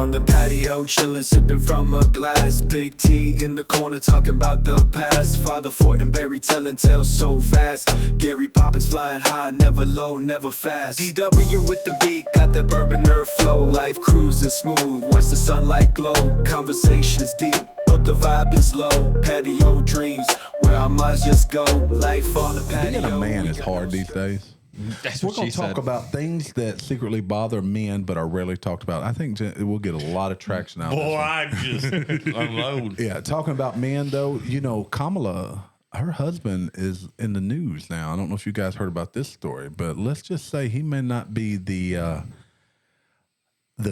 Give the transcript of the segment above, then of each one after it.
on the patio, chillin', sipping from a glass. Big T in the corner, talking about the past. Father Fortenberry telling tales so fast. Garypoppins flying high, never low, never fast. DW with the beat, got that bourbon nerve flow. Life cruising smooth, watch the sunlight glow. Conversations deep, but the vibe is low. Patio dreams, where our minds just go. Life on the patio. Being a man is hard these days. That's We're what going she to talk said. about things that secretly bother men but are rarely talked about. I think we'll get a lot of traction out of Boy, this one. I just unload. Yeah, talking about men, though, you know, Kamala, her husband is in the news now. I don't know if you guys heard about this story, but let's just say he may not be the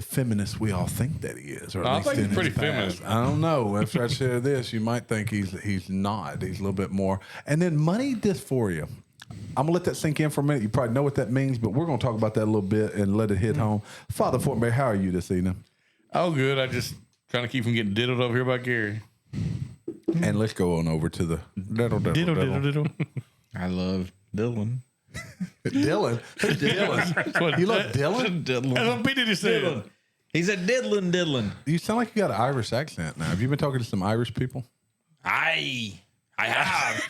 feminist we all think that he is. Or at I least think in he's pretty his past. feminist. I don't know. After I share this, you might think he's not. He's a little bit more. And then money dysphoria. I'm going to let that sink in for a minute. You probably know what that means, but we're going to talk about that a little bit and let it hit home. Father Fortenberry, how are you this evening? Oh, good. I just trying to keep from getting diddled over here by Gary. And let's go on over to the Diddle. I love Dylan. Dylan. Who's Dylan? You love Dylan? Dylan. That's what P. Diddy said. Dylan. He said Dylan. You sound like you got an Irish accent now. Have you been talking to some Irish people? I have.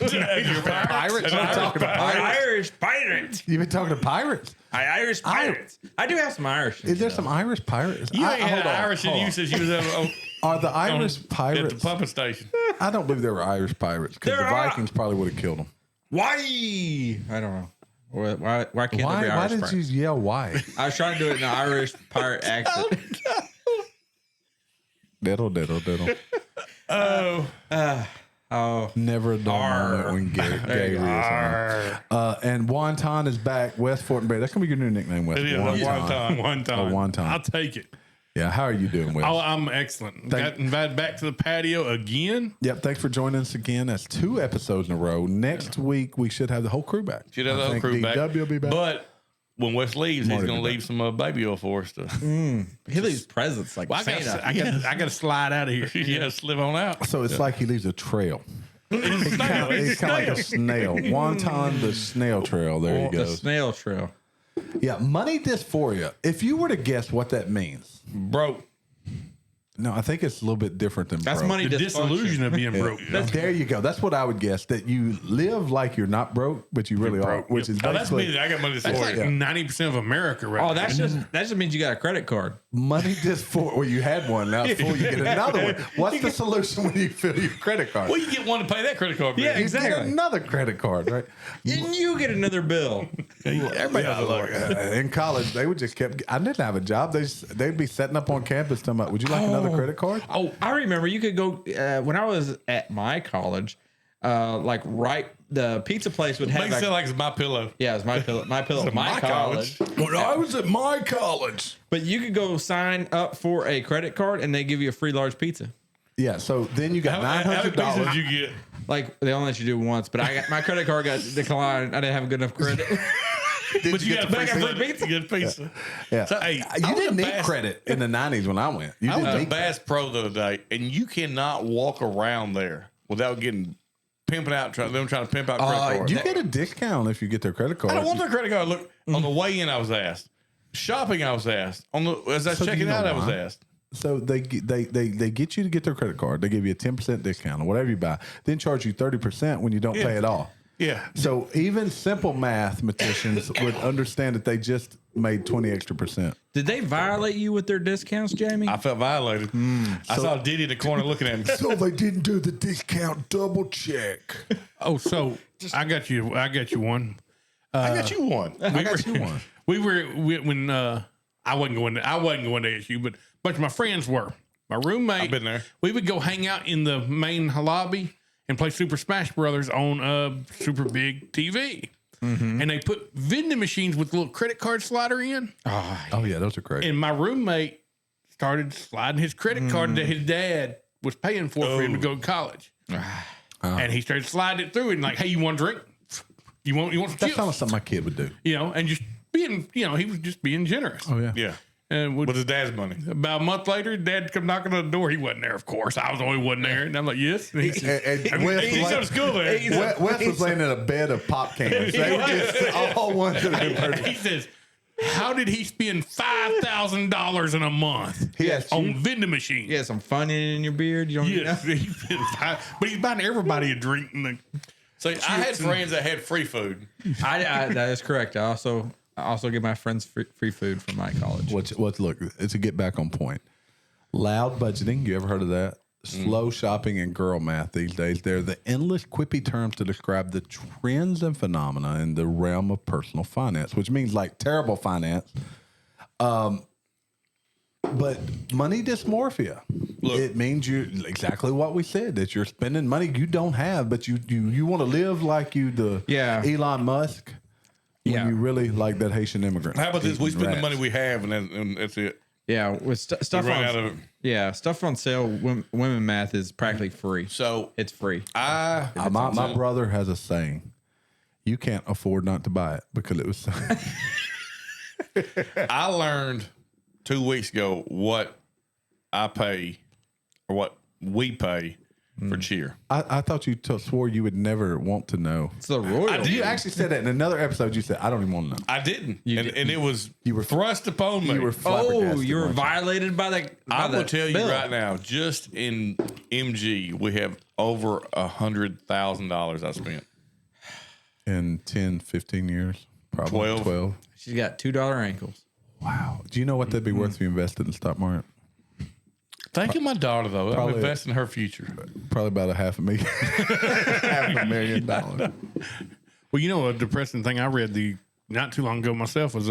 Irish? I'm talking to pirates. Irish pirates. You've been talking to pirates? Irish pirates. I do have some Irish. Is there some Irish pirates? You ain't had hold on, Irish in hold you on. since you was Are the Irish at the pirates? pumping station. I don't believe there were Irish pirates because the There are. Vikings probably would have killed them. Why? I don't know. Why can't there be Why Irish did pirates? you yell why? I was trying to do it in an Irish pirate accent. Diddle, diddle, diddle. Oh, Never a dull moment when Gary is on. And Juan Ton is back. Wes Fortenberry. That's going to be your new nickname, Wes. It is Juan one Ton. time. One time. Oh, one time. I'll take it. Yeah, how are you doing, Wes? Oh, I'm excellent. Got invited back to the patio again. Yep, thanks for joining us again. That's 2 episodes in a row. Next week, we should have the whole crew back. Should have the I whole think crew back. DW will be back. But when Wes leaves, Marty he's going will to be leave some baby oil for us to. he leaves presents like Well, Santa. I got to slide out of here. Yeah, slip on out. So it's like he leaves a trail. It's It's kind of like a snail. Wonton, the snail trail. There you The go. snail trail. Yeah, money dysphoria. If you were to guess what that means, broke. no, I think it's a little bit different than That's broke. money The dysfunction. disillusion of being broke. There you go. That's what I would guess. That you live like you're not broke, but you really are, which is Oh, that's basically me. I got money That's for like- 90% of America right Oh, now. that just means you got a credit card. money dysphoria. Well, you had one. Now it's full. You get another one. What's the solution when you fill your credit card? Well, you get one to pay that credit card bill. Yeah, You exactly. get another credit card, right? And you get another bill. Everybody Yeah, knows look, in college, they would just kept. I didn't have a job. They'd be setting up on campus talking about, "Would you like another credit card?" Oh, I remember you could go when I was at my college. The pizza place would have. Makes it sound like it's my pillow. Yeah, it was my pillow. My pillow. My college. When I was at my college. But you could go sign up for a credit card and they give you a free large pizza. Yeah. So then you got How many pieces $900. did you get? Like they only let you do once, but I got my credit card got declined. I didn't have a good enough credit. But you got the a free free pizza. You get a pizza. Yeah. So, hey, you I was didn't a need Bass- credit in the 90s when I went. You I was didn't a need Bass Pro the other day, and you cannot walk around there without getting pimping out. Them trying to pimp out credit cards. You get a discount if you get their credit card. I don't want their credit card. Look, on the way in, I was asked. Shopping, I was asked. As I was So checking you know out, I was why? asked. So they get you to get their credit card. They give you a 10% discount on whatever you buy. Then charge you 30% when you don't pay it all. Yeah. So even simple mathematicians would understand that they just made 20 extra %. Did they violate you with their discounts, Jamie? I felt violated. I saw Diddy in the corner looking at me. So they didn't do the discount double check. Oh, so I got you one. I got you one. When I wasn't going to ASU, but a bunch of my friends were. My roommate. I've been there. Mm-hmm. We would go hang out in the main lobby and play Super Smash Brothers on a super big TV. And they put vending machines with a little credit card slider in. Oh yeah, those are great. And my roommate started sliding his credit card that his dad was paying for him to go to college. And he started sliding it through and like, hey, you want a drink? You want some That's chips? not something my kid would do. You know, and just being, he was just being generous. Oh yeah. Yeah. And with his dad's money. About a month later, Dad come knocking on the door. He wasn't there, of course. I was the only one there. And I'm like, yes. And he said, And Wes he's was going to school there. Wes was laying in a bed of pop cans. They were just all ones that had He says, How did he spend $5,000 in a month on vending machines? You had some fun in your beard. You don't Yes, know? but he's buying everybody a drink. See, I had friends that had free food. That is correct. I also give my friends free food from my college. What's look? It's a get back on point. Loud budgeting. You ever heard of that? Slow shopping and girl math these days. They're the endless quippy terms to describe the trends and phenomena in the realm of personal finance, which means like terrible finance. But money dysmorphia. Look. It means you exactly what we said, that you're spending money you don't have, but you want to live like Elon Musk when you really like that Haitian immigrant. How about this? We spend the Rats. money we have, and that's it. Yeah, with stuff We run out of on it. stuff on sale. Women math is practically free. So It's free. My brother has a saying: "You can't afford not to buy it because it was." I learned 2 weeks ago what I pay or what we pay for cheer. I thought you swore you would never want to know. It's the royal. I did. You actually said that in another episode. You said, "I don't even want to know." I didn't, didn't. and it was You were- thrust upon me. You were flabbergasted, You were weren't you? violated by the. I will tell you bill. right now, just in MG, we have over $100,000 I spent. In 10, 15 years, probably 12. She's got $2 ankles. Wow. Do you know what that'd be worth if you invested in the stock market? Think of my daughter though. I'm Probably- investing in her future. Probably about $500,000. $500,000. Well, you know, a depressing thing I read not too long ago myself was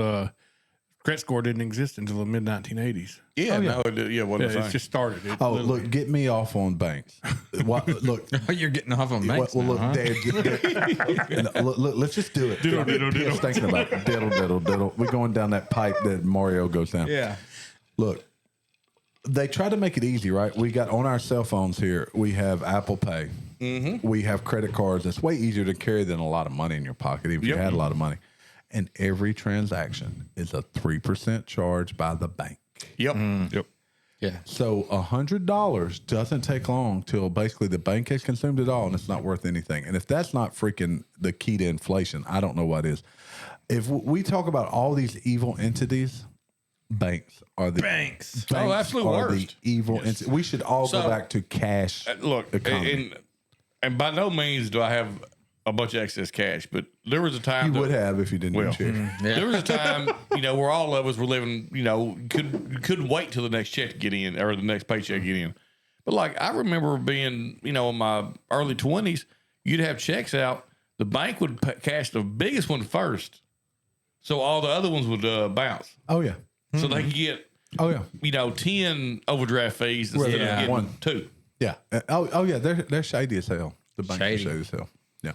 credit score didn't exist until the mid 1980s. Yeah, no, what Yeah, I'm it's saying. just started. It Oh, literally- look, get me off on banks. Look, You're getting off on banks. well, now, look, huh? Dad, look, let's just do it. Diddle, diddle, diddle. Just thinking about it. Diddle, diddle, diddle. We're going down that pipe that Mario goes down. Yeah. Look, they try to make it easy, right? We got on our cell phones here, we have Apple Pay. Mm-hmm. We have credit cards. It's way easier to carry than a lot of money in your pocket, even if you Yep. had a lot of money. And every transaction is a 3% charge by the bank. Yep. Yep. Yeah. So $100 doesn't take long till basically the bank has consumed it all and it's not worth anything. And if that's not freaking the key to inflation, I don't know what is. If we talk about all these evil entities, banks are the Banks. Oh, absolute are worst. the evil entities. We should all go So, back to cash. Look, economy. and by no means do I have a bunch of excess cash, but there was a time You would have if you didn't Well, check. There was a time, where all of us were living, couldn't wait till the next check to get in or the next paycheck to get in. But like I remember being, in my early 20s, you'd have checks out. The bank would cash the biggest one first, so all the other ones would bounce. Oh yeah. So they could get, Oh yeah. 10 overdraft fees instead Rather of than getting one. 2. Yeah. Oh yeah. They're shady as hell. The banks are Shady. shady as hell. Yeah.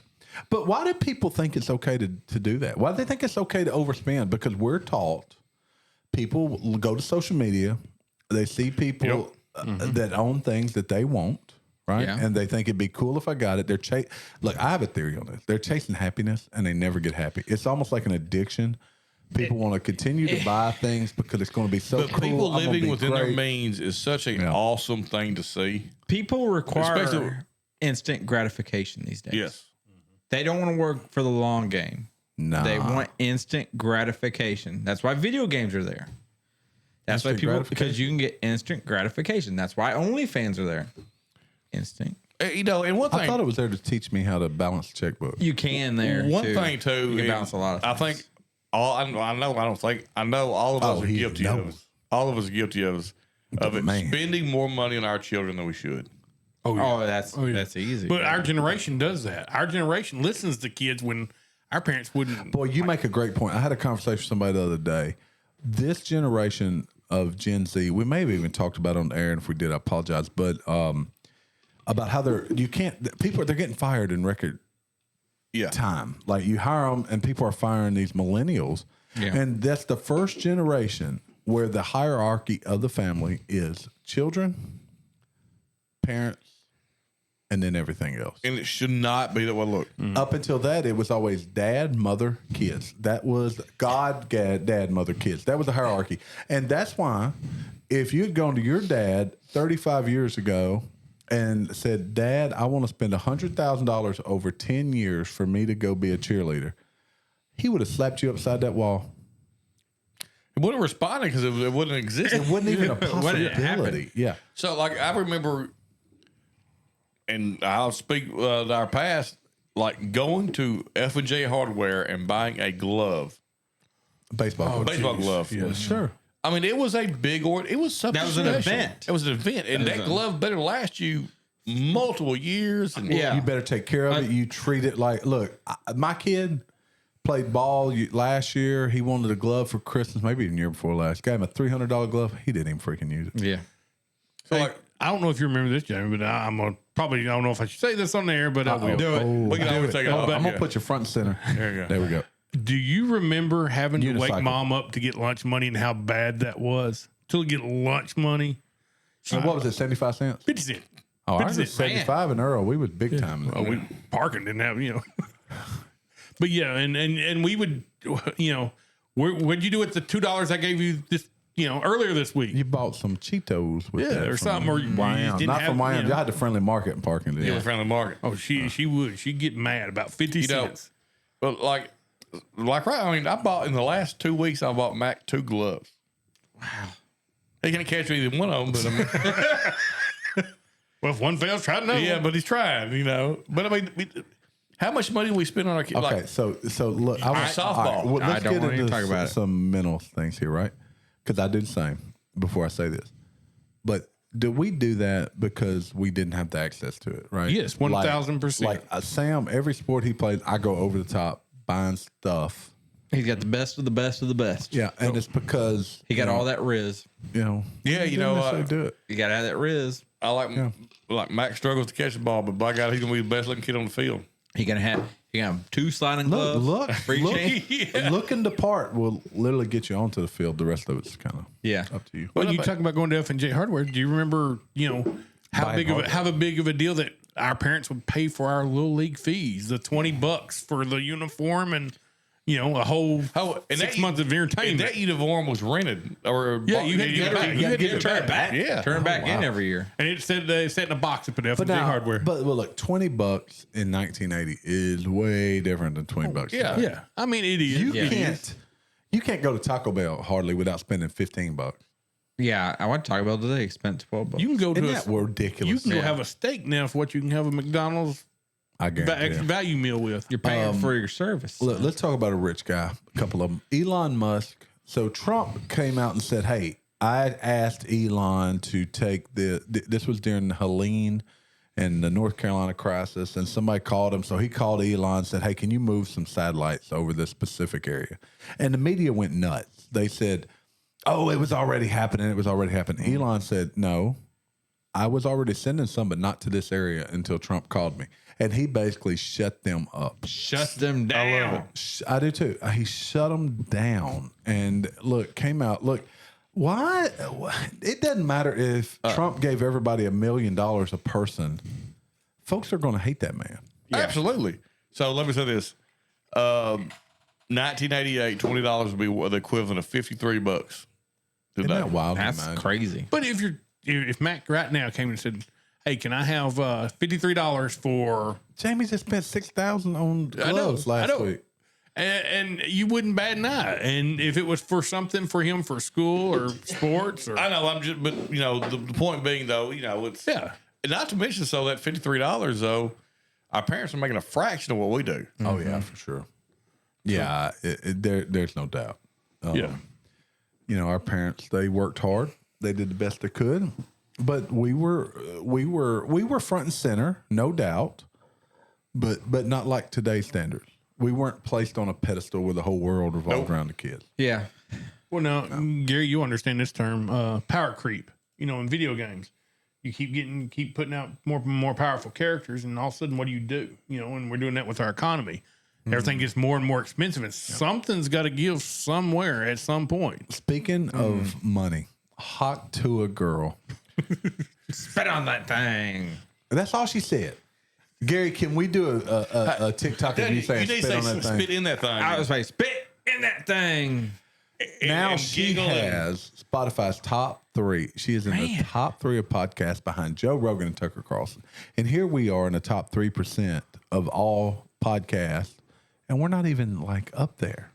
But why do people think it's okay to do that? Why do they think it's okay to overspend? Because we're taught people will go to social media, they see people that own things that they want, right? Yeah. And they think it'd be cool if I got it. Look, I have a theory on this. They're chasing happiness and they never get happy. It's almost like an addiction. People want to continue to buy things because it's going to be so But cool. people I'm gonna living be within their great. means is such an awesome thing to see. People require Especially- instant gratification these days. Yes. They don't want to work for the long game. Nah. They want instant gratification. That's why video games are there. That's why Instant people, gratification? because you can get instant gratification. That's why OnlyFans are there. Instant. And one thing I thought it was there to teach me how to balance the checkbook. You can there. One too. thing too, You can and balance a lot of I things. think I know all of us Oh, are he guilty of knows. it. All of us are guilty of it. Man. Spending more money on our children than we should. Oh, that's easy. But our generation does that. Our generation listens to kids when our parents wouldn't. Boy, you make a great point. I had a conversation with somebody the other day. This generation of Gen Z, we may have even talked about it on the air, and if we did, I apologize. But about how they're getting fired in record Yeah. time. Like you hire them, and people are firing these millennials, Yeah. and that's the first generation where the hierarchy of the family is children, parents, and then everything else. And it should not be that way. Look, Up until that, it was always dad, mother, kids. That was God, dad, mother, kids. That was the hierarchy. And that's why if you'd gone to your dad 35 years ago and said, Dad, I want to spend $100,000 over 10 years for me to go be a cheerleader, he would have slapped you upside that wall. It wouldn't respond because it wouldn't exist. It wasn't even a When it happened. possibility. Yeah. So, like, I remember, and I'll speak to our past, like going to F&J Hardware and buying a glove, Baseball glove. Yeah, sure. I mean, it was a big order. It was something. That was an special. event. It was an event, and that glove better last you multiple years. And Yeah. You better take care of it. You treat it like, look, my kid played ball last year. He wanted a glove for Christmas, maybe even the year before last. Got him a $300 glove. He didn't even freaking use it. Yeah. so, Hey, like, I don't know if you remember this, Jamie, but I'm gonna probably, I don't know if I should say this on the air, but I will. do it. We can always take it off. I'm going to put you front and center. There you go. There we go. Do you remember having to wake Unicycle. mom up to get lunch money and how bad that was? To get lunch money, What was it, 75 cents? 50 cents. Oh, I 50 was cents. 75 in Earl. We was big time. Oh, we parking didn't have, But yeah, and we would, what'd you do with the $2 I gave you this, earlier this week? You bought some Cheetos with that or from something, or you Wyoming. just didn't Not have, from Wyoming. I had the friendly market in parking Yeah, there. we found the market. Oh, she would. She'd get mad about 50 know, cents. But like right. I mean, I bought in the last 2 weeks. I bought Mac 2 gloves. Wow. He can't catch either one of them, but I mean, Well, if one fails, try another. yeah, one. but he's trying, But I mean, how much money do we spend on our kids? Okay, Like, so look, I was softball. well, let's I don't get want to into talk about it. some mental things here, right? Because I do the same before I say this. But did we do that because we didn't have the access to it, right? Yes, 1000%. Like Sam, every sport he plays, I go over the top buying stuff. He's got the best of the best of the best. Yeah, and it's because He got all that Riz. Yeah, he didn't necessarily do it. You got to have that Riz. I like Mac struggles to catch the ball, but by God, he's gonna be the best looking kid on the field. He gonna have 2 sliding gloves. Look, free chain. looking the part will literally get you onto the field. The rest of it's kind of Yeah. up to you. Well, you talk about going to F&J Hardware. Do you remember, how Buying big of a deal that our parents would pay for our little league fees, the $20 for the uniform and a whole 6 months of And entertainment. that uniform was rented, or Yeah, you had to give it back. You had to give it Turn it back. Yeah. Turn it back in every year. And it said in a box up at F&J Hardware. But look, $20 in 1980 is way different than $20. Yeah. today. Yeah, I mean it is. You can't go to Taco Bell hardly without spending $15. Yeah, I went to Taco Bell today. Spent $12. You can go to Isn't that ridiculous? you can go have a steak now for what you can have a McDonald's I guarantee. extra value meal with. You're paying for your service. Look, let's talk about a rich guy. A couple of them. Elon Musk. So Trump came out and said, "Hey, I asked Elon to take this was during Helene and the North Carolina crisis, and somebody called him. So he called Elon and said, "Hey, can you move some satellites over this specific area?" And the media went nuts. They said, "Oh, it was already happening. It was already happening." Elon said, "No, I was already sending some, but not to this area until Trump called me." And he basically shut them up. Shut them down. I do too. He shut them down and came out. Look, why? It doesn't matter if Trump gave everybody $1 million a person. Folks are going to hate that man. Absolutely. So let me say this: 1988, $20 would be the equivalent of $53 Isn't today. that wild? That's man? crazy. But if Mac right now came and said, "Hey, can I have $53 for?" Jamie just spent $6,000 on gloves last week. And you wouldn't bat an eye. And if it was for something for him for school or sports or I know. But the point being though, it's yeah. and not to mention so that $53 though, our parents are making a fraction of what we do. Oh yeah, for sure. Yeah, there's no doubt. Yeah. Our parents, they worked hard. They did the best they could, but we were front and center, no doubt, but not like today's standards. We weren't placed on a pedestal where the whole world revolved around the kids. Yeah. Well, now, Gary, you understand this term, power creep. In video games, you keep putting out more powerful characters, and all of a sudden, what do? And we're doing that with our economy. Everything gets more and more expensive, and something's got to give somewhere at some point. Speaking of money, hot to a girl. Spit on that thing. That's all she said. Gary, can we do a TikTok of you saying need to spit on say that thing? spit in that thing. I was like, spit in that thing. Now and she giggle and- has Spotify's top 3. She is in the top 3 of podcasts behind Joe Rogan and Tucker Carlson. And here we are in the top 3% of all podcasts, and we're not even like up there.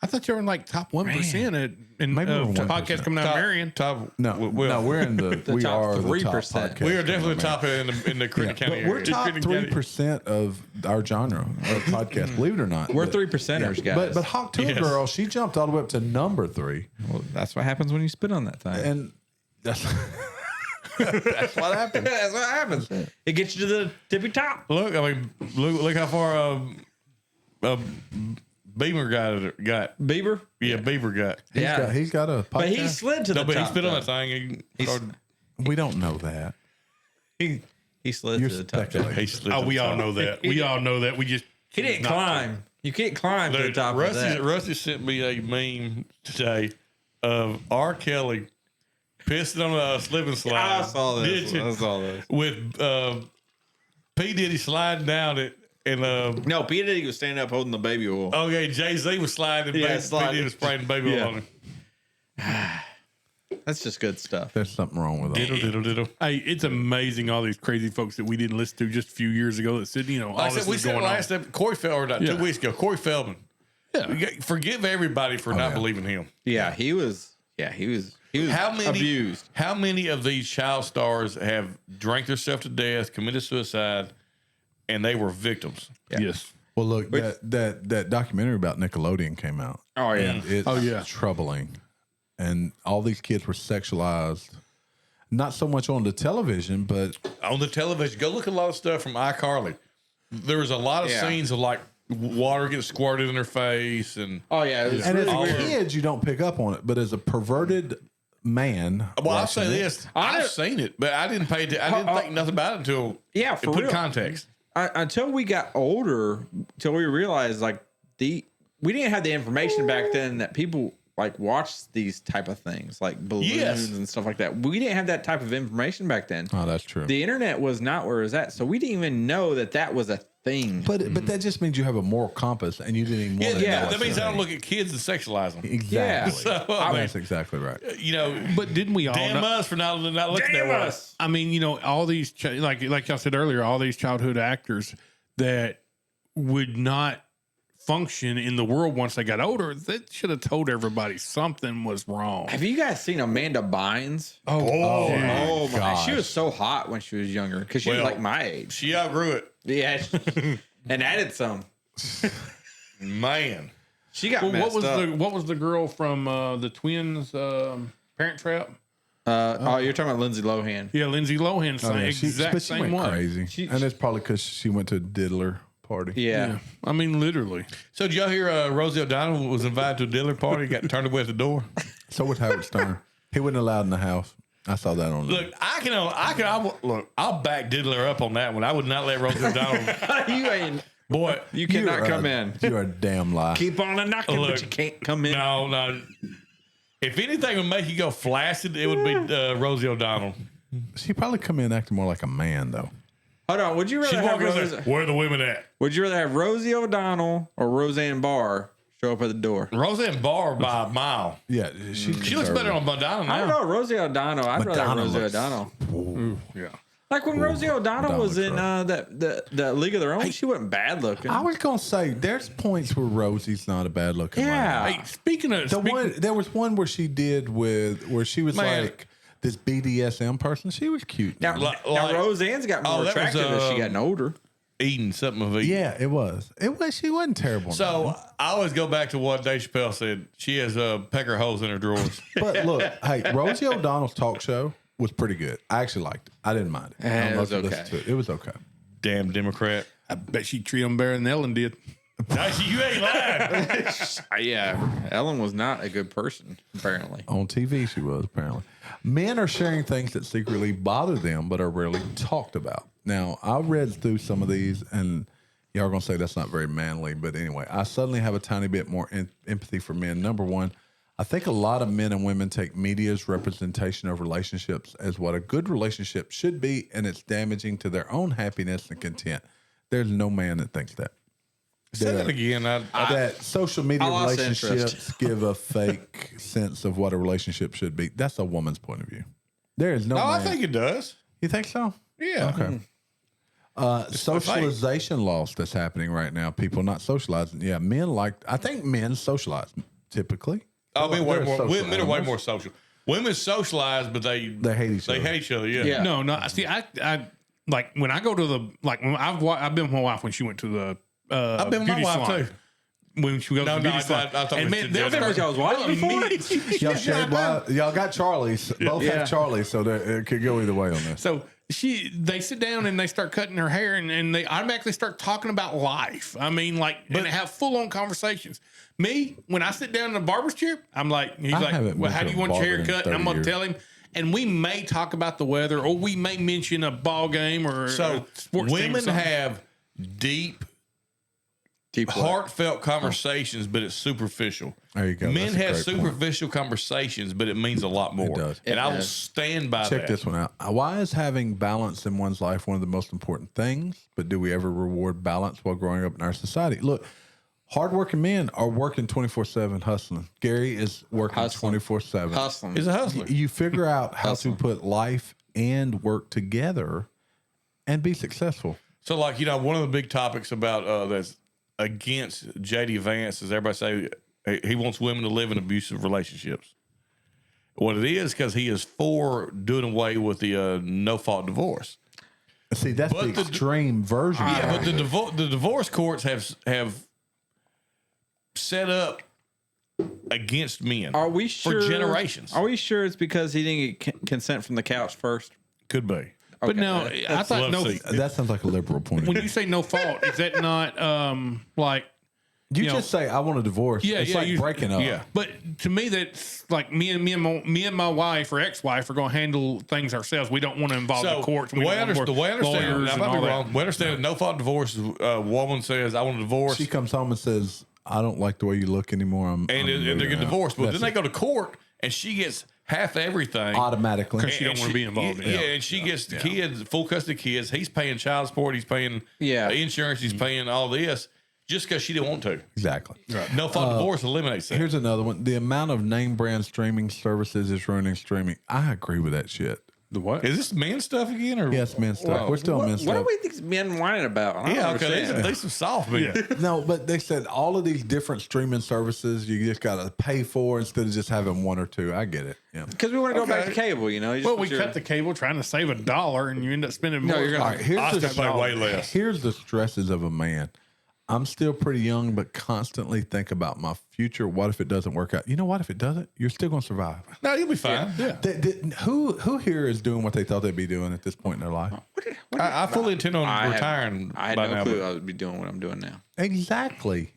I thought you were in like top 1% in Maybe we're 1%. podcast coming out of Marion. Top. No, we're in the we top are the 3%. top podcast. We are definitely top in the Clinton County But we're area. top Clinton County. 3% of our genre of podcast. Believe it or not, We're But- 3%ers, guys. But Hawk Tour Yes. Girl, she jumped all the way up to number 3, Well, that's what happens when you spit on that thing. and that's that's what happened. That's what happens. It gets you to the tippy top. Look, I mean, look how far Beamer got. Bieber. Yeah, Beaver got. He's got a podcast. But he slid to the No, but top. he spit on though. that thing. We don't know that. He slid You're to the top. speculating. He slid Oh, to we the all top. know that. We all know that. We just He didn't not- climb. You can't climb to the Dude, top of that. Rusty sent me a meme today of R. Kelly pissing on a slip and slide. I saw this. Did you? I saw this. With P. Diddy sliding down it. And No, P. Diddy was standing up holding the baby oil. okay, Jay-Z was sliding. Yeah, P. sliding. Diddy was spraying baby oil on him. That's just good stuff. There's something wrong with Diddle, that. diddle, diddle. Hey, it's amazing all these crazy folks that we didn't listen to just a few years ago that said, all Like I this said, we is said going last on. time, Corey Feldman, 2 weeks ago, Corey Feldman. Yeah. Forgive everybody for not yeah. believing him. Yeah, he was. Yeah, he was. He was How many abused. How many of these child stars have drank themselves to death, committed suicide, and they were victims? Yes. Well, look, that documentary about Nickelodeon came out. Oh yeah. And it's troubling. And all these kids were sexualized, not so much on the television, but On the television, go look at a lot of stuff from iCarly. There was a lot of Yeah. scenes of like water getting squirted in their face, and Oh yeah. It was and really as weird. kids, you don't pick up on it. But as a perverted man, well, I'll watching say it- this: I've seen it, but I didn't pay. I didn't think nothing about it until Yeah, it for put real. context. Until we got older, until we realized like we didn't have the information back then that people like watched these type of things like balloons Yes. and stuff like that. We didn't have that type of information back then. Oh, that's true. The internet was not where it was at, so we didn't even know that that was a thing. But that just means you have a moral compass, and you didn't even want to. yeah, know that it's means a I don't thing. look at kids and sexualize them. Exactly. So, I mean, That's exactly right. you know, But didn't we all damn know? us for not looking that way. I mean, all these, like y'all said earlier, all these childhood actors that would not function in the world once they got older, they should have told everybody something was wrong. Have you guys seen Amanda Bynes? Oh Oh my! gosh. She was so hot when she was younger because she was Well, like my age. She outgrew it, Yeah, and added some. man. She got Well, messed up. what was the girl from the Twins Parent Trap? Oh, you're talking about Lindsay Lohan. Yeah, Lindsay Lohan, Oh, same, yeah, exact but she same went one. crazy, and it's probably because she went to a diddler party. Yeah. Yeah, I mean, literally. So did y'all hear Rosie O'Donnell was invited to a dinner party, got turned away at the door? So was Howard Stern. He wasn't allowed in the house. I saw that on. Look, I'll back Diddler up on that one. I would not let Rosie O'Donnell. You ain't. Boy, You cannot come in. You're a damn lie. Keep on a knocking, Look, but you can't come in. no. If anything would make you go flaccid, it would be Rosie O'Donnell. She probably come in acting more like a man though. Hold on. Would you She's rather have walking in Rosie, there. Where are the women at? Would you rather have Rosie O'Donnell or Roseanne Barr show up at the door? Roseanne Barr by a mile. Yeah, She looks better on Madonna I don't now. know. Rosie O'Donnell. I'd rather have Madonna Rosie looks- O'Donnell. Yeah. Like when Rosie O'Donnell Madonna was looks in rough. the League of Their Own, she wasn't bad looking. I was gonna say there's points where Rosie's not a bad looking. Yeah. Hey, speaking of There was one where she did where she was Man. like this BDSM person. She was cute. now, Like- now Roseanne's got more that was, attractive as she gotten older. Eating something of eating. Yeah, it was. She wasn't terrible. So I always go back to what Dave Chappelle said. She has pecker holes in her drawers. but look, hey, Rosie O'Donnell's talk show was pretty good. I actually liked it. I didn't mind it. I don't it know was if you okay. listened to it. It was okay. Damn Democrat. I bet she treated them better than Ellen did. You ain't lying. Yeah, Ellen was not a good person, apparently. On TV, she was apparently. Men are sharing things that secretly bother them, but are rarely talked about. Now, I read through some of these, and y'all are gonna say that's not very manly, but anyway, I suddenly have a tiny bit more empathy for men. Number one, I think a lot of men and women take media's representation of relationships as what a good relationship should be, and it's damaging to their own happiness and content. There's no man that thinks that. Say that again. That social media I lost relationships interest. give a fake sense of what a relationship should be. That's a woman's point of view. There is no. No, I man. think it does. You think so? Yeah. Okay. Socialization loss that's happening right now. People not socializing. Yeah, I think men socialize typically. I mean, They're men are way animals. more social. Women socialize, but they hate each other. They hate each other. Yeah. No. See, I like when I go to the when I've been with my wife when she went to the I've been with my beauty wife salon. too. When she goes to the beauty salon. I thought And we man, did they'll that. start- y'all's wives before? Y'all shared y'all got Charlies. Both Yeah. have Charlies, so it could go either way on this. So they sit down and they start cutting her hair and they automatically start talking about life. I mean, and they have full on conversations. Me, when I sit down in the barber's chair, I'm like, he's I like, haven't well, been how to do you a want your barber hair in cut? And I'm 30 going years. to tell him. And we may talk about the weather or we may mention a ball game or So a sports team or women something. have deep, Deep heartfelt conversations, but it's superficial. There you go. Men That's a have great point. superficial conversations, but it means a lot more. does. And I will does. stand by Check that. this one out. Why is having balance in one's life one of the most important things? But do we ever reward balance while growing up in our society? Look, hardworking men are working 24/7 hustling. Gary is working Hustling. 24/7. Hustling. He's a hustler. You figure out how to put life and work together and be successful. So, like, one of the big topics about that's against J.D. Vance is everybody say he wants women to live in abusive relationships. What it is, because he is for doing away with the no-fault divorce. See, that's But the extreme version. Yeah, of but it. the divorce courts have set up against men. Are we sure? For generations. Are we sure it's because he didn't get consent from the couch first? Could be. But no, I thought love no. seat. That sounds like a liberal point. When you say no fault, is that not like? you know, just say, I want a divorce. Yeah, it's yeah, like you- breaking up. yeah. But to me, that's like me and my wife or ex-wife are going to handle things ourselves. We don't want to involve the courts. the We way I don't want understand, lawyers I and might all be that. wrong. We understand no fault divorce is a woman says, I want a divorce. She comes home and says, I don't like the way you look anymore. I'm and they moving get out." divorced. But That's then they it. go to court and she gets half everything. Automatically. She don't want to be involved in Yeah, it. and she gets the kids, full custody of kids. He's paying child support. He's paying insurance. He's paying all this just because she didn't want to. Exactly. No fault divorce eliminates that. Here's another one. The amount of name brand streaming services is ruining streaming. I agree with that shit. The what? Is this men stuff again? Or Yes, men stuff. We're still on men What stuff. are we these men whining about? I don't Yeah, okay. understand. These some soft men. No, but they said all of these different streaming services you just got to pay for instead of just having one or two. I get it. Yeah. Because we want to go back to cable, you know. You just Well, put we your- cut the cable trying to save $1, and you end up spending more. you're gonna- All right, here's I the still pay way less. Here's the stresses of a man. I'm still pretty young, but constantly think about my future. What if it doesn't work out? You know what? If it doesn't, you're still going to survive. No, you'll be fine. Yeah. Who here is doing what they thought they'd be doing at this point in their life? I fully intend on retiring I had by no now. clue but- I would be doing what I'm doing now. Exactly.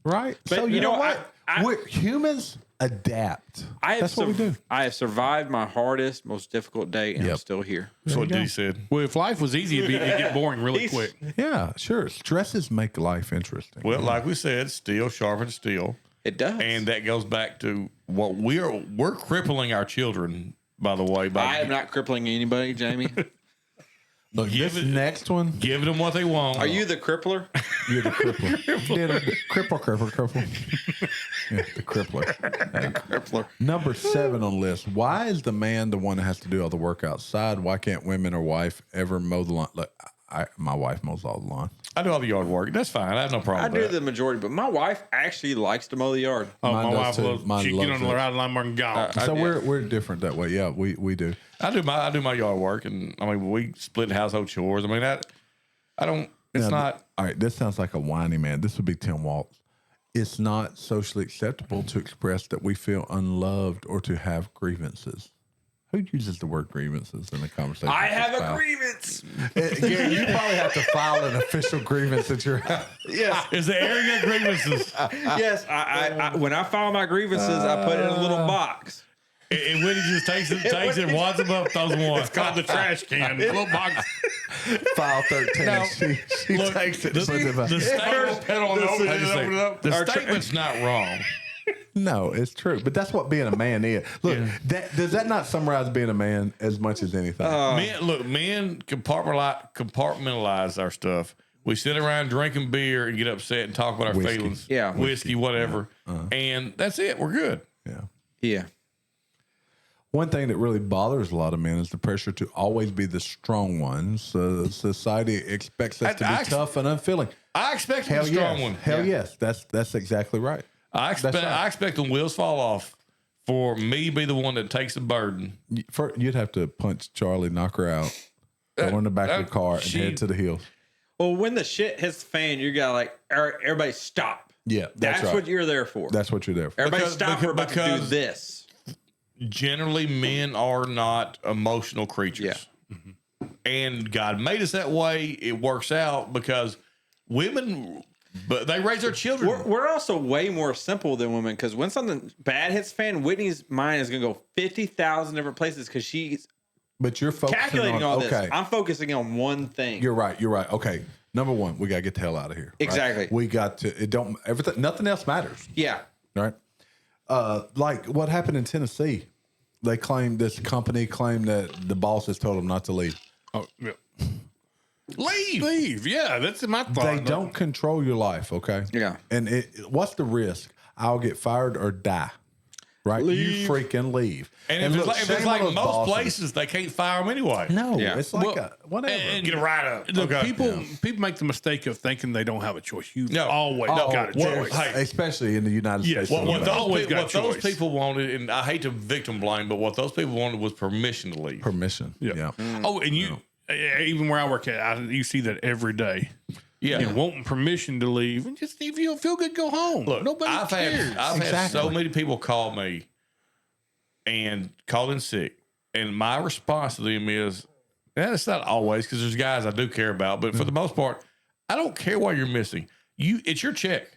Right. But so you know, what? We're humans adapt. That's what we do. I have survived my hardest, most difficult day, and I'm Yep. still here. That's what Dee said. Well, if life was easy, it'd get boring really quick. Yeah, sure. Stresses make life interesting. Well, like we said, steel sharpens steel. It does. And that goes back to what we're crippling our children, by the way, I by am not crippling anybody, Jamie. Look, give this it- next one, giving them what they want. Are you the crippler? you're the crippler. Cripple. Yeah, the crippler. Crippler. Number 7 on the list. Why is the man the one that has to do all the work outside? Why can't women or wife ever mow the lawn? Look, my wife mows all the lawn. I do all the yard work. That's fine. I have no problem I with do that. the majority, but my wife actually likes to mow the yard. Oh, Mine my does wife too. loves. Mine She get loves on the it. ride line and gone. So we're different that way. Yeah, we do. I do my yard work, and I mean we split household chores. I mean I don't. It's Now, not. All right, this sounds like a whiny man. This would be Tim Waltz. It's not socially acceptable to express that we feel unloved or to have grievances. Who uses the word grievances in a conversation? I with have a a spouse? grievance. Gary, you probably have to file an official grievance at your house. Yes. Is the arrogant grievances? Yes. I when I file my grievances, I put it in a little box. And Whitney just takes it, wads them up, throws them on. It's called the trash can. Little box. File 13. Now, she look, takes it. and puts it back. The statement, Pedal and open I it, just say, open it up. the statement's not wrong. No, it's true. But that's what being a man is. Look, does that not summarize being a man as much as anything? Men compartmentalize our stuff. We sit around drinking beer and get upset and talk about our Whiskey. feelings. Yeah. Whiskey, whatever. And that's it. We're good. yeah. Yeah. One thing that really bothers a lot of men is the pressure to always be the strong ones. Society expects us to be tough and unfeeling. I expect a strong yes. one. Hell yes. That's exactly right. I expect the wheels fall off for me to be the one that takes the burden. You'd have to punch Charlie, knock her out, go in the back of the car, and head to the hills. Well, when the shit hits the fan, you got like, all right, everybody stop. Yeah, that's right. what you're there for. That's what you're there for. Everybody stop. We're about to do this. Generally, men are not emotional creatures. Yeah. And God made us that way. It works out because women, but they raise their children. We're also way more simple than women because when something bad hits the fan, Whitney's mind is going to go 50,000 different places because she's But you're focusing calculating on, all okay. this. I'm focusing on one thing. You're right. Okay. Number one, we got to get the hell out of here. Exactly. Right? We got to, everything, nothing else matters. Yeah. Right. Like what happened in Tennessee. This company claimed that the boss has told them not to leave. Oh, yeah. Leave. Yeah, that's my thought. They don't control your life, okay? Yeah. And what's the risk? I'll get fired or die. Right? Leave. You freaking leave. And if it's shame like on those most bosses. places, they can't fire them anyway. No, Yeah. it's like whatever. And Get a write up. People make the mistake of thinking they don't have a choice. You've No. always got a well, choice. hey, Especially in the United Yes. States. Well, of what America. those- those choice. people wanted, and I hate to victim blame, but what those people wanted was permission to leave. Permission. Yeah. Oh, and even where I work at, you see that every day. Yeah. You know, wanting permission to leave, and just if you don't feel good, go home. Look, Nobody I've cares. had so many people call me and call in sick, and my response to them is, and it's not always because there's guys I do care about, but for the most part, I don't care why you're missing. It's your check.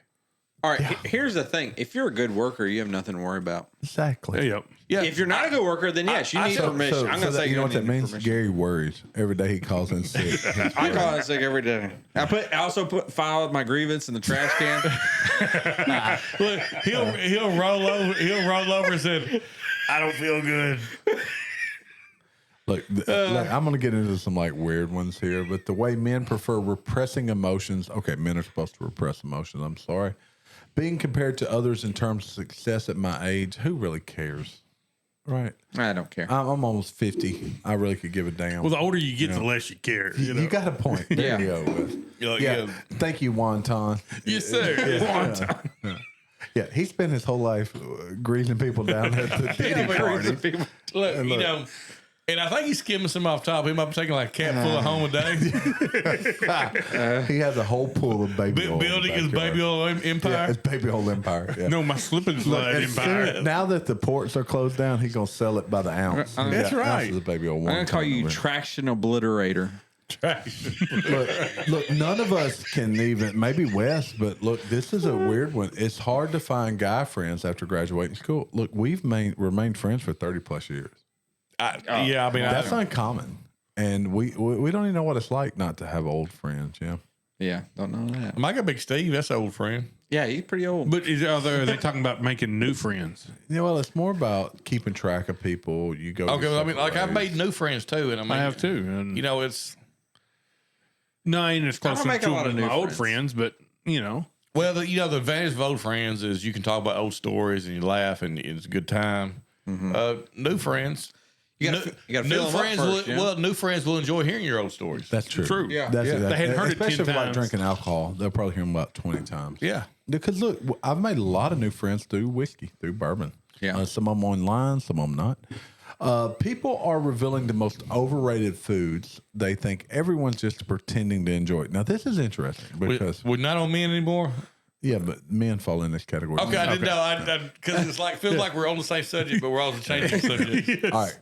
All right. Here's the thing. If you're a good worker, you have nothing to worry about. Exactly. Yep. Yeah. If you're not a good worker, then yes, you need permission. I'm going to say you know you what that don't need means? permission. Gary worries every day he calls in sick. I call in sick every day. I also filed my grievance in the trash can. Look, he'll roll over. He'll roll over and said, "I don't feel good." Look, I'm going to get into some like weird ones here, but the way men prefer repressing emotions. Okay, men are supposed to repress emotions. I'm sorry. Being compared to others in terms of success at my age, who really cares? Right. I don't care. I'm almost 50. I really could give a damn. Well, the older you get, the less you care. You know? You got a point. There you go, Wes. Yeah. Thank you, Juan Ton. Yes, sir. Juan Ton. Yeah, he spent his whole life greasing people down at the Diddy party. Look, you know, and I think he's skimming some off top. He might be taking like a cap full of home a day, He has a whole pool of baby oil. building his baby oil empire. Yeah, his baby oil empire. Yeah. No, my slip and slide As soon- empire. now that the ports are closed down, he's gonna sell it by the ounce. That's right. Ounces of baby oil. I'm going to call you traction obliterator. Look, none of us can even, maybe Wes, but look, this is a weird one. It's hard to find guy friends after graduating school. Look, we've remained friends for 30 plus years. Yeah, I mean, That's uncommon. And we don't even know what it's like not to have old friends. Yeah. Yeah, don't know that. I got Big Steve. That's an old friend. Yeah, he's pretty old. But are they talking about making new friends? Yeah, well, it's more about keeping track of people. You go. Okay, your well, I mean, like separate I've ways. made new friends too, and I mean, I have too. And You know, it's no, I ain't as close don't to make a lot of my new old friends. friends, but you know, well, the advantage of old friends is you can talk about old stories and you laugh and it's a good time. New friends. You got to fill them up first, yeah. Well, new friends will enjoy hearing your old stories. That's true. True. Yeah. That's exactly. They hadn't heard it especially 10 if they like times. drinking alcohol. They'll probably hear them about 20 times. Yeah. Because look, I've made a lot of new friends through whiskey, through bourbon. Yeah. Some of them online, some of them not. People are revealing the most overrated foods. They think everyone's just pretending to enjoy it. Now, this is interesting because, We're not on men anymore. yeah, but men fall in this category. Okay, I didn't know. Because it's like feels like we're on the same subject, but we're also changing subjects. All right.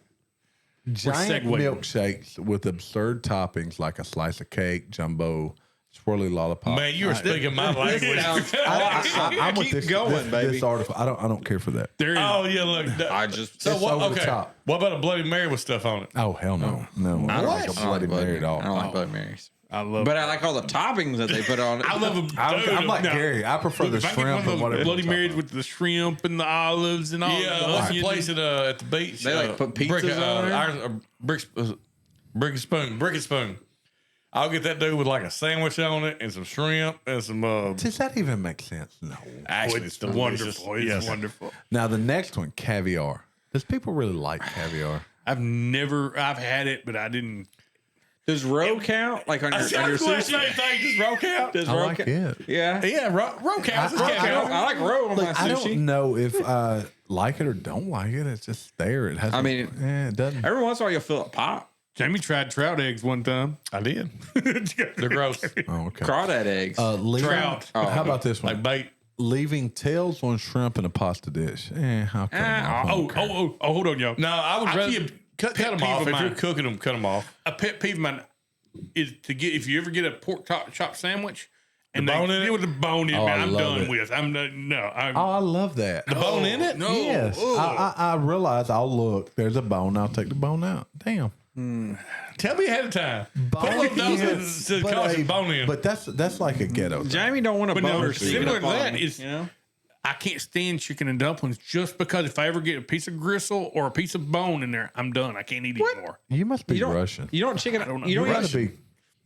Giant segueing. milkshakes with absurd toppings like a slice of cake, jumbo, swirly lollipop. Man, you were speaking my language. I'm with Keep this, going, this, baby. this article. I don't care for that. there is. Oh yeah, look. I just So It's what? over the Okay, top. what about a Bloody Mary with stuff on it? Oh hell no, no! I don't like like a Bloody Mary at all. I don't like Bloody Marys. I love. But I like all the toppings that they put on it. I love them. I'm like Gary. I prefer the If I get one shrimp of and those whatever. Bloody on top Marys of it. with the shrimp and the olives and all. Yeah, the what's the onions. place at the beach? They, like, put pizzas on there? Brick and spoon. I'll get that dude with like a sandwich on it and some shrimp and some. Does that even make sense? No. Actually, It's delicious. wonderful. It's Yes. wonderful. Now the next one, caviar. Does people really like caviar? I've had it, but I didn't. Does roe count? Like on your sushi? Same thing. Does roe count? Does I roe like count? it. Yeah. Yeah, roe counts. I like roe on my Look, I sushi. don't know if I like it or don't like it. It's just there. It has. It doesn't. Every once in a while you'll feel it pop. Jamie tried trout eggs one time. I did. They're gross. Oh, okay. Crawdad eggs. Trout. How about this one? Like bait. Leaving tails on shrimp in a pasta dish. How come? Hold on, y'all. No, I would rather cut them peeve off. of If mine. you're cooking them, cut them off. A pet peeve of mine is to get, if you ever get a pork chop sandwich and bone in it? with the bone in it, Oh, man, I I'm love done it. with. Oh, I love that. The bone in it? No. Yes. Ugh. I realize I'll look. There's a bone. I'll take the bone out. Damn. Tell me ahead of time. Put a little dose to But cause bone in. But that's like a ghetto thing. Jamie don't want a But no, boner similar to that is, you know? I can't stand chicken and dumplings just because if I ever get a piece of gristle or a piece of bone in there, I'm done. I can't eat anymore. You must be You don't Russian. You don't chicken. know. You You don't gotta eat. be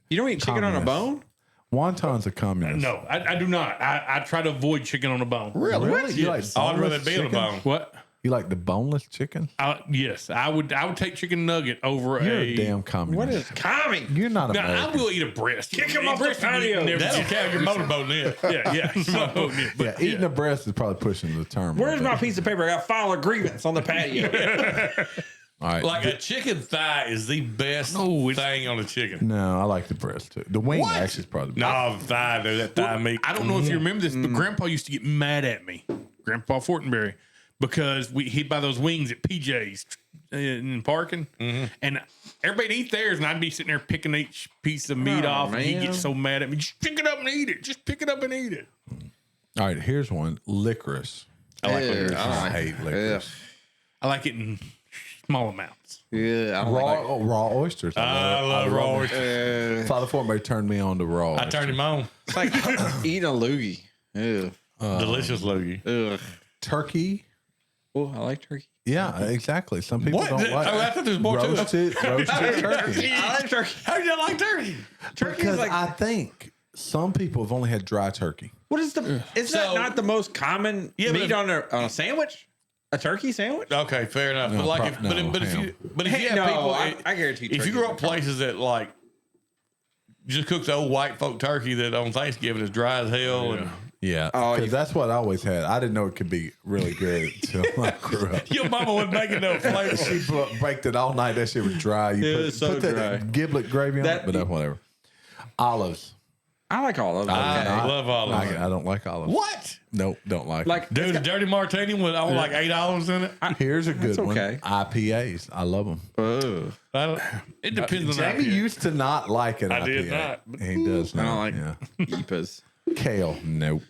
You don't eat chicken on a communist. bone. Juan Ton's a communist. No, I do not. I try to avoid chicken on a bone. Really? You like I'd rather boneless be on a chicken? bone. What? You like the boneless chicken? Yes, I would take chicken nugget over You're a a damn communist. What is commie? You're not Now, I American. will eat a breast. Kick 'em off the Breast, you patio. never That'll get- count your motorboat in. Yeah. Yeah, But eating a breast is probably pushing the term. Where's right my there. piece of paper? I got to file a grievance on the patio. All right. Like a chicken thigh is the best thing on a chicken. No, I like the breast too. The wing actually is probably the best. No, thigh, dude, that thigh meat. I don't know if you remember this, but Grandpa used to get mad at me, Grandpa Fortenberry, because he'd buy those wings at PJ's in parking, and everybody'd eat theirs, and I'd be sitting there picking each piece of meat off, and he'd man. get so mad at me. Just pick it up and eat it. Just pick it up and eat it. All right, here's one. Licorice. I like Yeah, licorice. I hate licorice. I like it in small amounts. Yeah, I don't Raw oysters. I love raw oysters. Father Fortenberry turned me on to raw. I turned him on. It's like eating a loogie. Ew. Delicious loogie. Ugh. turkey. Oh, I like turkey. Yeah, exactly. Some people What? don't like Oh, I thought there was more to it. roasted turkey. I like turkey. How do you like turkey? Turkey Because is like. I think some people have only had dry turkey. What is the? Is that So- not the most common Yeah, but meat if- on a sandwich? A turkey sandwich? Okay, fair enough. No, But like, no, if ham. you have No, people, I guarantee. if you turkey's grow a up places that like just cook the old white folk turkey that on Thanksgiving is dry as hell, and Yeah, Oh, because that's what I always had. I didn't know it could be really good until I grew up. your mama wasn't making no flavor. She baked it all night. That shit was dry. You It put, was so put that dry. giblet gravy on That- it, but that's whatever. Olives. I like all of them. I love olives. I don't like olives. What? Nope, don't like. Like, Dude, a dirty martini with all like 8 olives in it. it. Here's a good one. okay. IPAs. I love them. I don't, it depends on Jamie IPA. used to not like an IPA. I did not, but- He does I not. don't like yeah. Eepas. Kale. Nope.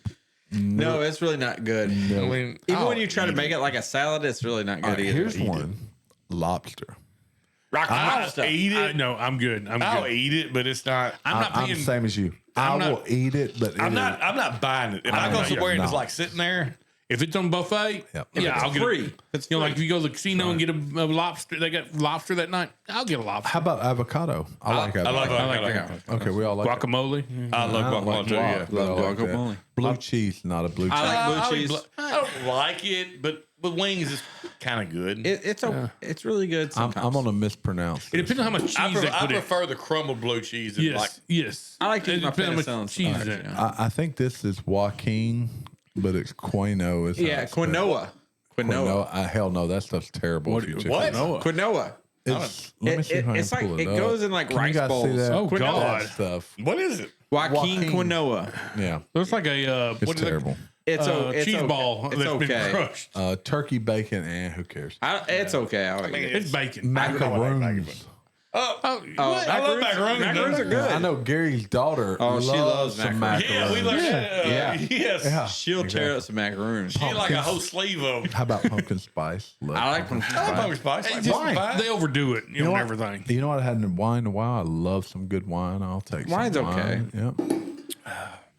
No, it's really not good. I mean, Even I'll when you try to eat make it like a salad, it's really not All good right, either. here's one. Lobster. Rock I'll lobster. eat it. No, I'm good. I'll good. eat it, but it's not. I'm not I'm paying. the same as you. I'm I not- will eat it, but I'm not buying it. If I go know. somewhere and it's No. like sitting there, If it's on buffet, Yep. yeah, It's I'll get free. it. It's You know, free. like if you go to the casino and get a lobster, they got lobster that night. I'll get a lobster. How about avocado? I like I love avocado. avocado. Okay, we all like it. Guacamole. I love I don't guacamole like too. Yeah. but I Love like that. guacamole. Blue cheese, not a blue cheese. I like blue eat cheese. I don't like it, but with wings, it's kind of good. It's really good I'm sometimes. gonna mispronounce. It this. depends on how much cheese I, they I put in. prefer the crumbled blue cheese. And Yes, like, yes. I like to eat It my depends on how much penicillin cheese sauce, is in you it. know. I think this is Joaquin, but it's quinoa. Is how Yeah, it's spelled. quinoa. Quinoa. Hell no, that stuff's terrible. if you check what? it out. Quinoa. It's, let me see if I can It's like pull it up. goes in like Can you rice guys see bowls. that? Oh, Quinoa. God. That stuff. what is it? Joaquin Joaquin. quinoa. Yeah, Looks like a it's what is it? terrible. It's it's cheese okay. ball It's that's been okay. crushed. Turkey bacon, who cares? It's okay. I'll eat it. It's bacon. Macaroons. Oh, Oh, what? I love macaroni. Macaroons are good. I know Gary's daughter Oh, she loves loves some macaroni. macaroni. Yeah, we learned that. Yeah. Yes. Yeah, She'll tear up some macaroons. She had like a whole sleeve of them. How about pumpkin spice? Love I like pumpkin I love spice. pumpkin spice. Like Just- pumpkin pie. They overdo it, you know, what? everything. You know what I hadn't had wine in a while? I love some good wine. I'll take Wine's some okay. wine. Yep.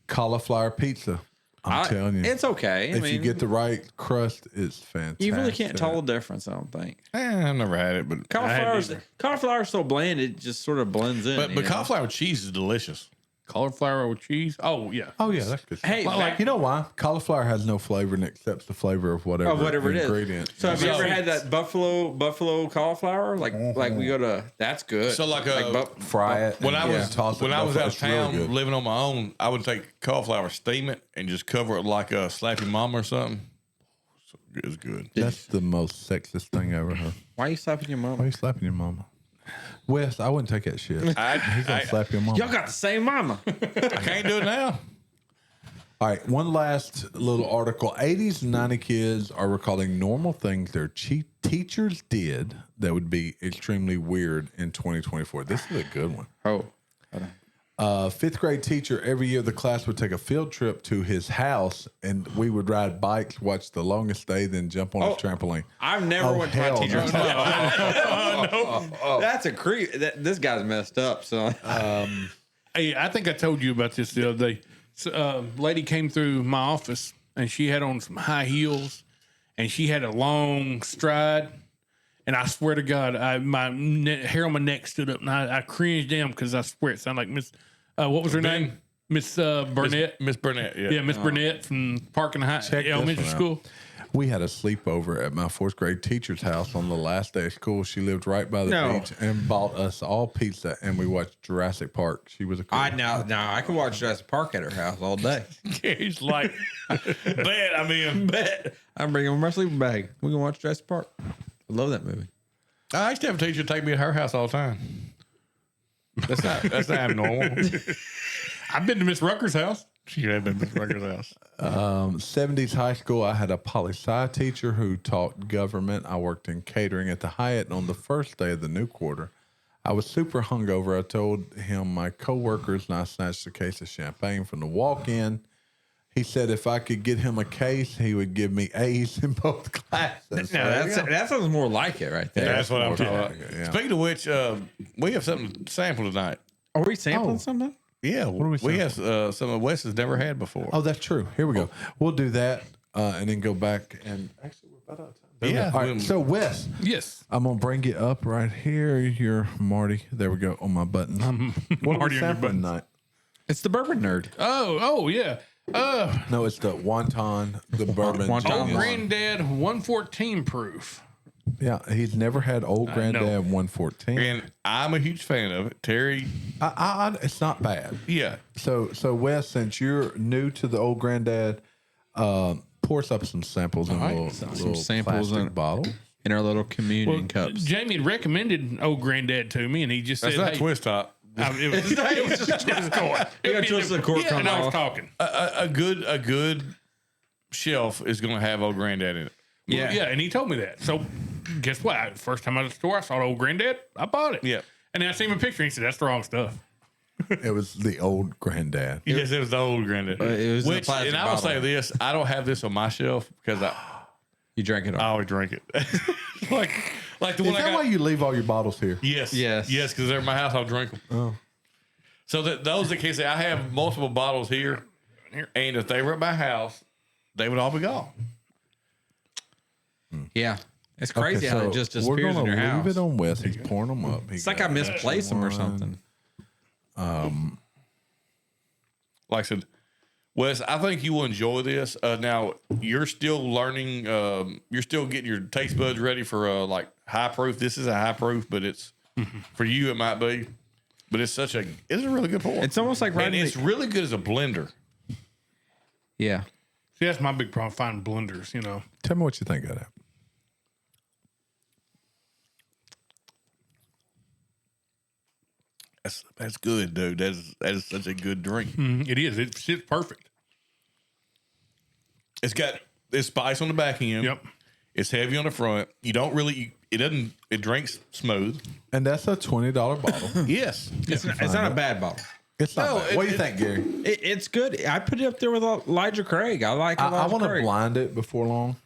Cauliflower pizza. I'm telling you. It's okay. I if mean, you get the right crust, it's fantastic. you really can't tell the difference. I don't think. I've never had it, but Cauliflower's so bland; it just sort of blends in. but you know? cauliflower cheese is delicious. cauliflower with cheese. Oh yeah. Oh yeah, that's good. Hey, like you know why? Cauliflower has no flavor and accepts the flavor of whatever, whatever it is. ingredient. So have you ever had that buffalo cauliflower? Like we go to, that's good. So like Fry it. when I was toss it. when I was out of It's really town good. living on my own, I would take cauliflower, steam it, and just cover it like a Slap Your Mama or something. So it's good. That's the most sexist thing I ever heard. Why are you slapping your Why are mom? you slapping your mama? Wes, I wouldn't take that shit. He's gonna slap your mama. Y'all got the same mama. I can't do it now. All right, one last little article. 80s and 90s kids are recalling normal things their teachers did that would be extremely weird in 2024. This is a good one. Fifth grade teacher, every year the class would take a field trip to his house and we would ride bikes, watch The Longest Day, then jump on a trampoline. I've never went to my hell teacher's no. house. That's a creep. This guy's messed up. So Hey, I think I told you about this the other day. So, lady came through my office and she had on some high heels and she had a long stride. And I swear to God, my hair on my neck stood up and I cringed down because I swear it sounded like Miss, what was her name? Miss Burnett. Miss Burnett, yeah. Yeah, Miss Burnett from Park and High Check this Elementary one out. School. We had a sleepover at my fourth grade teacher's house on the last day of school. She lived right by the beach and bought us all pizza, and we watched Jurassic Park. She was a cool. I can watch Jurassic Park at her house all day. He's like, Bet. I'm bringing my sleeping bag. We can watch Jurassic Park. I love that movie. I used to have a teacher take me to her house all the time. That's not abnormal. I've been to Miss Rucker's house. She had been to Miss Rucker's house. 70s high school, I had a poli-sci teacher who taught government. I worked in catering at the Hyatt, and on the first day of the new quarter, I was super hungover. I told him my coworkers, and I snatched a case of champagne from the walk-in. He said if I could get him a case, he would give me A's in both classes. That sounds more like it right there. That's what I'm talking about. Yeah. Speaking of which, we have something to sample tonight. Are we sampling something? Yeah, we have some of Wes has never had before. Oh, that's true. Here we go. We'll do that and then go back. And actually, we're about out of time. Yeah. All right. So, Wes, Yes. I'm going to bring you up right here. You're Marty. There we go on my buttons. What are Marty we on your sampling buttons. tonight? It's the bourbon nerd. Oh, yeah. No, it's the Juan Ton, the bourbon. Juan Ton. Old genius. Granddad 114 proof. Yeah, he's never had Old Granddad know. 114. And I'm a huge fan of it. Terry, It's not bad. yeah. So Wes, since you're new to the Old Granddad, pour us up some samples in a little samples plastic in- bottle. In our little communion cups. Jamie had recommended Old Granddad to me, and he just That's said, not hey, twist top. It was just a cork. You gotta twist the cork and I was off. talking. A good shelf is going to have Old Granddad in it. Yeah. Yeah, and he told me that. So guess what? First time I was at the store, I saw Old Granddad. I bought it. Yeah. And then I seen him a picture, and he said, that's the wrong stuff. It was the Old Granddad. Yes, it was the Old Granddad. it was in a Which, plastic and I will bottle. say this: I don't have this on my shelf because I You drank it all. always drink it. like the Is one I that got. why you leave all your bottles here? Yes, Yes. because they're in my house. I'll drink them. Oh. So that those that can say I have multiple bottles here, and if they were at my house, they would all be gone. Yeah. It's crazy how it just we're disappears in gonna your house. leave it on Wes. He's pouring them up. It's like I misplaced them or something. Like I said, Wes, I think you will enjoy this. Now you're still learning. You're still getting your taste buds ready for like high proof. This is a high proof, but it's for you. It might be, but it's a really good pour. It's almost like and riding it's really good as a blender. Yeah. See, that's my big problem, finding blenders, Tell me what you think of that. That's good, dude. That is such a good drink. It is. It's perfect. It's got this spice on the back end. Yep. It's heavy on the front. You don't really. It drinks smooth. And that's a $20 bottle. Yes. It's not a bad bottle. It's not bad. What do you think, Gary? It's good. I put it up there with Elijah Craig. I like Elijah I want to Craig. blind it before long.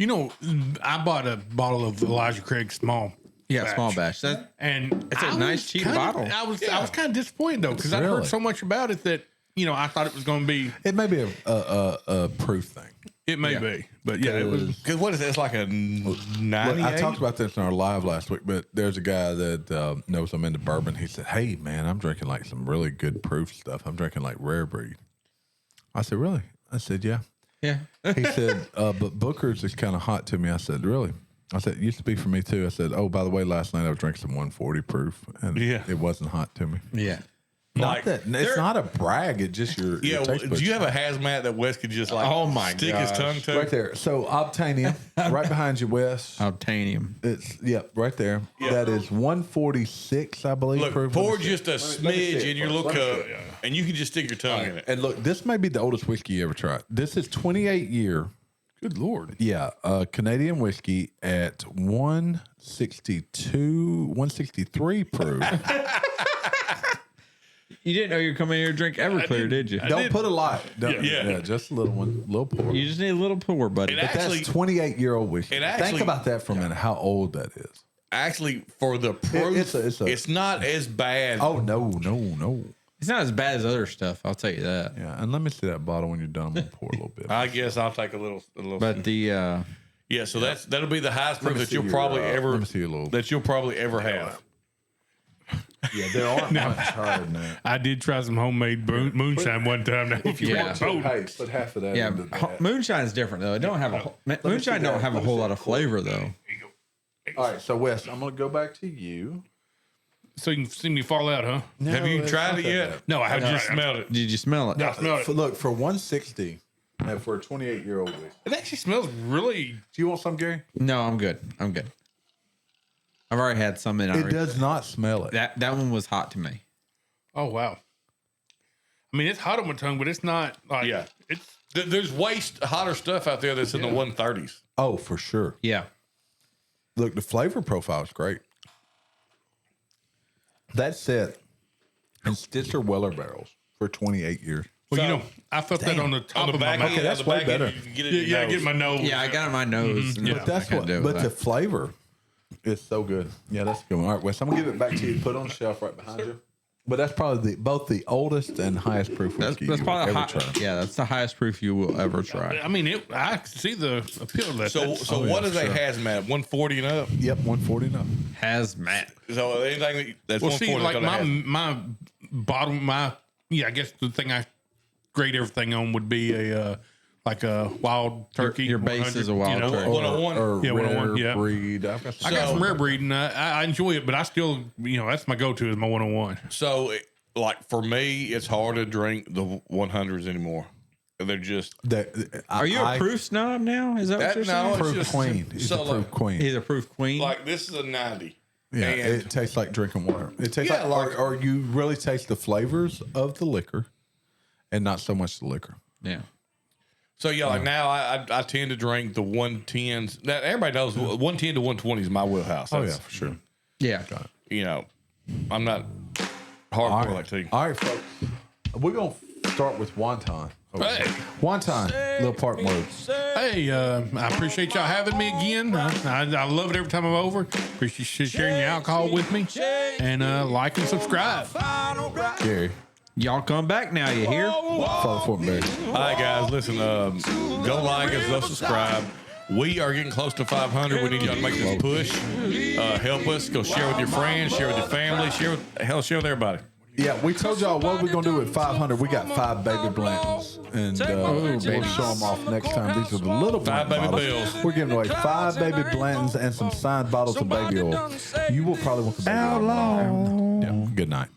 I bought a bottle of Elijah Craig small. Yeah, small batch. And It's a I nice, was cheap kinda- bottle. I was kind of disappointed though because I Really? heard so much about it that I thought it was going to be. It may be a proof thing. It may be, but yeah, it was. Because what is it? It's like a 98. I talked about this in our live last week, but there's a guy that knows I'm into bourbon. He said, "Hey, man, I'm drinking like some really good proof stuff. I'm drinking like rare breed." I said, "Really?" I said, "Yeah." Yeah. He said, "But Booker's is kind of hot to me." I said, "Really?" I said, "It used to be for me too." I said, "Oh, by the way, last night I was drinking some 140 proof, and it wasn't hot to me." Yeah. Not that it's not a brag. It's just your taste do buds. you have a hazmat that Wes could just like Oh my stick his gosh. tongue to? Right there. So Obtainium, right behind you, Wes. Obtainium. It's right there. That is 146, I believe. Look, proof. pour Let me see. just a Let me see smidge it in your first. little Let me cup, see it. and you can just stick your tongue in it. And look, this may be the oldest whiskey you ever tried. This is 28 year. Good Lord. Yeah, Canadian whiskey at 162, 163 proof. You didn't know you were coming here to drink Everclear, did you? Don't put a lot. Don't, Yeah. just a little one, little pour. You just need a little pour, buddy. And But actually, that's 28-year-old whiskey. it Think actually- about that for a minute. How old that is? actually, for the proof, it's a- not as bad. Oh no. It's not as bad as other stuff. I'll tell you that. Yeah, and let me see that bottle when you're done. I'm gonna pour a little bit. I guess I'll take a little. But the Yeah, so that'll be the highest Let proof me that see you'll your, probably ever let me see your little. that you'll probably ever have. Yeah, there aren't much higher than that. I did try some homemade moonshine one time. Now, if you Yeah. want to. Hey, put half of that. yeah, into that. moonshine's different though. It don't have moonshine don't have a whole lot of flavor though. All right, so Wes, I'm gonna go back to you. So you can see me fall out, huh? Have you it's tried not it that yet? bad. No, I haven't. Just smelled it. Did you smell it? I smelled it. Look, for 160, and for a 28-year-old whiskey. It actually smells really. Do you want some, Gary? No, I'm good. I'm good. I've already had some in. It does not smell it. That one was hot to me. Oh wow. I mean, it's hot on my tongue, but it's not like. Yeah. It's. There's hotter stuff out there that's in the 130s. Oh, for sure. Yeah. Look, the flavor profile is great. That said, and Stitzer Weller barrels for 28 years. Well, So- I felt that on the top On the of back, my mouth. Okay, that's on the way back better. end, you can get it Yeah, in your I get nose. my nose. Yeah, I got it in my nose. and Yeah. I That's couldn't what. do it But with the that. flavor is so good. Yeah, that's a good one. All right, Wes, I'm gonna give it back to you. Put it on the shelf right behind you. But that's probably both the oldest and highest proof whiskey That's you probably will the ever try. yeah, that's the highest proof you will ever try. I mean, I see the appeal of that. So what is a hazmat? 140 and up? Yep, 140 and up. Hazmat. So anything that's Well, 140 see, like gonna have- my bottom, I guess the thing I grade everything on would be a like a wild turkey. Your base is a 100, wild turkey. 101. Or Yeah, rare 101, yeah. breed. I've got I got some rare breed, and I enjoy it, but I still, that's my go-to is my 101. So, like for me, it's hard to drink the 100s anymore. They're just Are you a proof snob now? Is that what you're saying? it's proof just- queen? He's so a proof like, queen. He's a proof queen. like this is a 90. Yeah, and- it tastes like drinking water. It tastes Yeah, like, or you really taste the flavors of the liquor, and not so much the liquor. yeah. So yeah, like now I tend to drink the 110s. That everybody knows 110 to 120 is my wheelhouse. Oh That's, yeah, for sure. Yeah. I'm not hardcore like tea. All right, folks. We're gonna start with Juan Ton. Hey. Juan Ton, little part mode. Hey, I appreciate y'all having me again. I love it every time I'm over. Appreciate sharing your alcohol with me, and like and subscribe. Gary, Y'all come back now, you hear? follow Fortenberry. All right, guys, listen. Go like us, go subscribe. We are getting close to 500. We need y'all to make this push. Help us. Go share with your friends, share with your family, share with everybody. Yeah, we told y'all what we're gonna do at 500. We got 5 baby Blantons, and we'll show them off next time. These are the little 5 Blanton baby bottles. Bills. We're giving away 5 baby Blantons and some signed bottles of baby oil. You will probably want the baby oil. Yeah. Good night.